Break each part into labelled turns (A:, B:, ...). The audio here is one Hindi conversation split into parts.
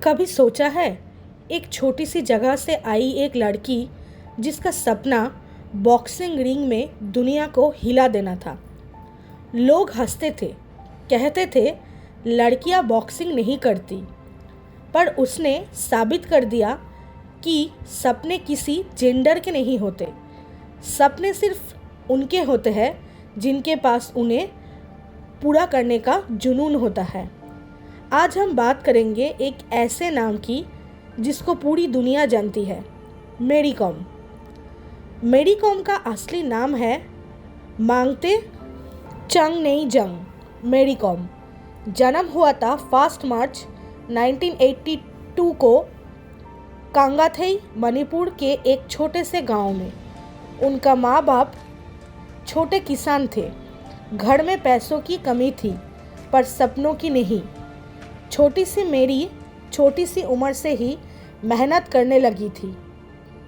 A: कभी सोचा है, एक छोटी सी जगह से आई एक लड़की जिसका सपना बॉक्सिंग रिंग में दुनिया को हिला देना था। लोग हंसते थे, कहते थे लड़कियां बॉक्सिंग नहीं करती, पर उसने साबित कर दिया कि सपने किसी जेंडर के नहीं होते। सपने सिर्फ उनके होते हैं जिनके पास उन्हें पूरा करने का जुनून होता है। आज हम बात करेंगे एक ऐसे नाम की जिसको पूरी दुनिया जानती है, मेरी कॉम। मेरी कॉम का असली नाम है मांगते चंगनेइजंग मेरी कॉम। जन्म हुआ था 1 मार्च 1982 को कांगाथई, मणिपुर के एक छोटे से गांव में। उनका माँ बाप छोटे किसान थे। घर में पैसों की कमी थी, पर सपनों की नहीं। छोटी सी मेरी छोटी सी उम्र से ही मेहनत करने लगी थी।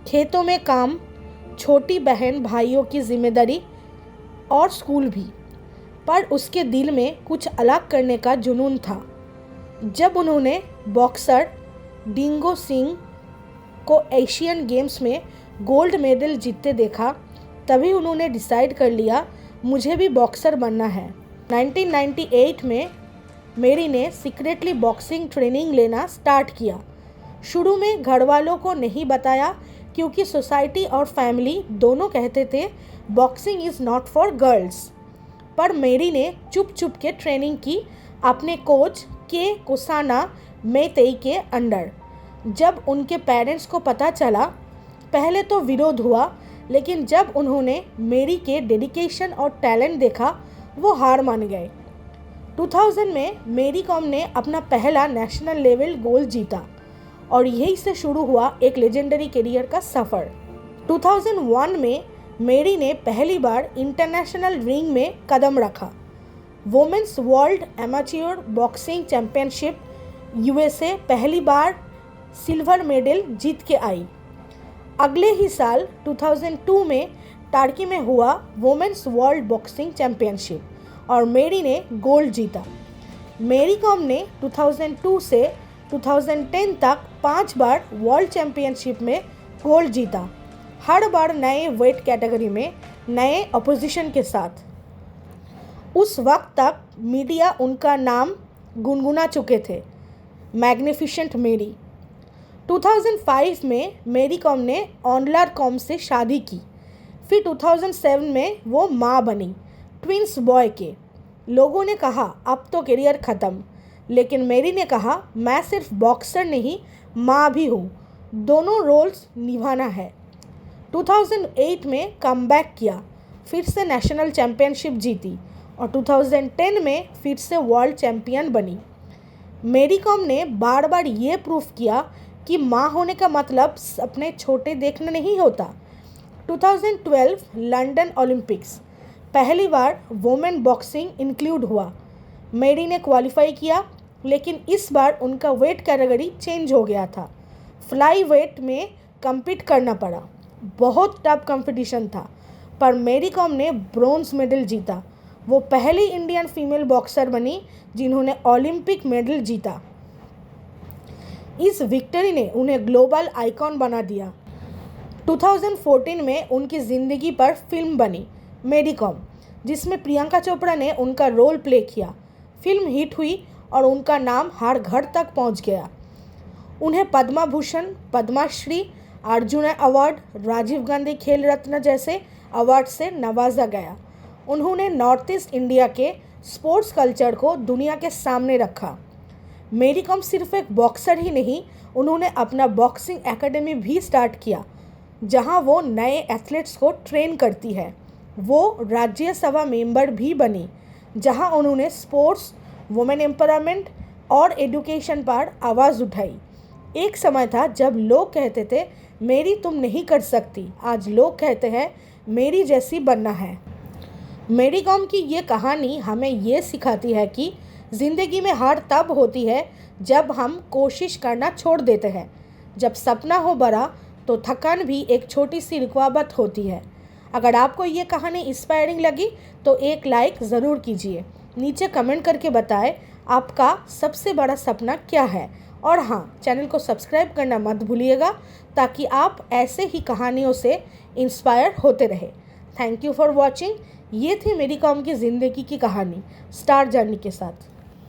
A: खेतों में काम, छोटी बहन भाइयों की जिम्मेदारी और स्कूल भी। पर उसके दिल में कुछ अलग करने का जुनून था। जब उन्होंने बॉक्सर डिंगो सिंह को एशियन गेम्स में गोल्ड मेडल जीतते देखा, तभी उन्होंने डिसाइड कर लिया मुझे भी बॉक्सर बनना है। 1998 में मेरी ने सीक्रेटली बॉक्सिंग ट्रेनिंग लेना स्टार्ट किया। शुरू में घर वालों को नहीं बताया, क्योंकि सोसाइटी और फैमिली दोनों कहते थे boxing is not for girls. पर मेरी ने चुप चुप के ट्रेनिंग की अपने कोच के कोसाना मेतेई के अंडर। जब उनके पेरेंट्स को पता चला, पहले तो विरोध हुआ, लेकिन जब उन्होंने मेरी के डेडिकेशन और टैलेंट देखा, वो हार मान गए। 2000 में मेरी कॉम ने अपना पहला नेशनल लेवल गोल्ड जीता और यहीं से शुरू हुआ एक लेजेंडरी करियर का सफ़र। 2001 में मेरी ने पहली बार इंटरनेशनल रिंग में कदम रखा। Women's world amateur boxing championship USA पहली बार सिल्वर मेडल जीत के आई। अगले ही साल 2002 में टर्की में हुआ वुमेन्स वर्ल्ड बॉक्सिंग चैंपियनशिप और मेरी ने गोल्ड जीता। मेरी कॉम ने 2002 से 2010 तक 5 बार वर्ल्ड चैंपियनशिप में गोल्ड जीता, हर बार नए वेट कैटेगरी में नए अपोजिशन के साथ। उस वक्त तक मीडिया उनका नाम गुनगुना चुके थे, मैग्निफिसेंट मेरी। 2005 में मेरी कॉम ने ऑनलर कॉम से शादी की। फिर 2007 में वो माँ बनी, ट्विंस बॉय के। लोगों ने कहा अब तो करियर ख़त्म, लेकिन मेरी ने कहा मैं सिर्फ बॉक्सर नहीं, माँ भी हूँ, दोनों रोल्स निभाना है। 2008 में कमबैक किया, फिर से नेशनल चैम्पियनशिप जीती और 2010 में फिर से वर्ल्ड चैम्पियन बनी। मेरी कॉम ने बार बार ये प्रूफ किया कि माँ होने का मतलब अपने छोटे देखना नहीं होता। 2012 लंदन ओलंपिक्स पहली बार वुमेन बॉक्सिंग इंक्लूड हुआ। मेरी ने क्वालिफाई किया, लेकिन इस बार उनका वेट कैटेगरी चेंज हो गया था। फ्लाई वेट में compete करना पड़ा। बहुत टफ कंपटीशन था, पर मेरी कॉम ने ब्रोंज मेडल जीता। वो पहली इंडियन फीमेल बॉक्सर बनी जिन्होंने ओलंपिक मेडल जीता। इस विक्ट्री ने उन्हें ग्लोबल आइकॉन बना दिया। 2014 में उनकी ज़िंदगी पर फिल्म बनी मेरी कॉम, जिसमें प्रियंका चोपड़ा ने उनका रोल प्ले किया। फिल्म हिट हुई और उनका नाम हर घर तक पहुंच गया। उन्हें पद्म भूषण, पद्मश्री, अर्जुन अवार्ड, राजीव गांधी खेल रत्न जैसे अवार्ड से नवाजा गया। उन्होंने नॉर्थ ईस्ट इंडिया के स्पोर्ट्स कल्चर को दुनिया के सामने रखा। मेरी कॉम सिर्फ एक बॉक्सर ही नहीं, उन्होंने अपना बॉक्सिंग एकेडमी भी स्टार्ट किया, जहां वो नए एथलीट्स को ट्रेन करती है। वो राज्यसभा मेंबर भी बनी, जहां उन्होंने स्पोर्ट्स, वुमेन एम्पावरमेंट और एजुकेशन पर आवाज़ उठाई। एक समय था जब लोग कहते थे मेरी तुम नहीं कर सकती, आज लोग कहते हैं मेरी जैसी बनना है। मेरी कॉम की ये कहानी हमें ये सिखाती है कि ज़िंदगी में हार तब होती है जब हम कोशिश करना छोड़ देते हैं। जब सपना हो बड़ा तो थकान भी एक छोटी सी रुकावट होती है। अगर आपको ये कहानी इंस्पायरिंग लगी तो एक लाइक ज़रूर कीजिए। नीचे कमेंट करके बताएं आपका सबसे बड़ा सपना क्या है और हाँ, चैनल को सब्सक्राइब करना मत भूलिएगा ताकि आप ऐसे ही कहानियों से इंस्पायर होते रहे। Thank you for watching. ये थी मेरी कॉम की ज़िंदगी की कहानी स्टार जर्नी के साथ।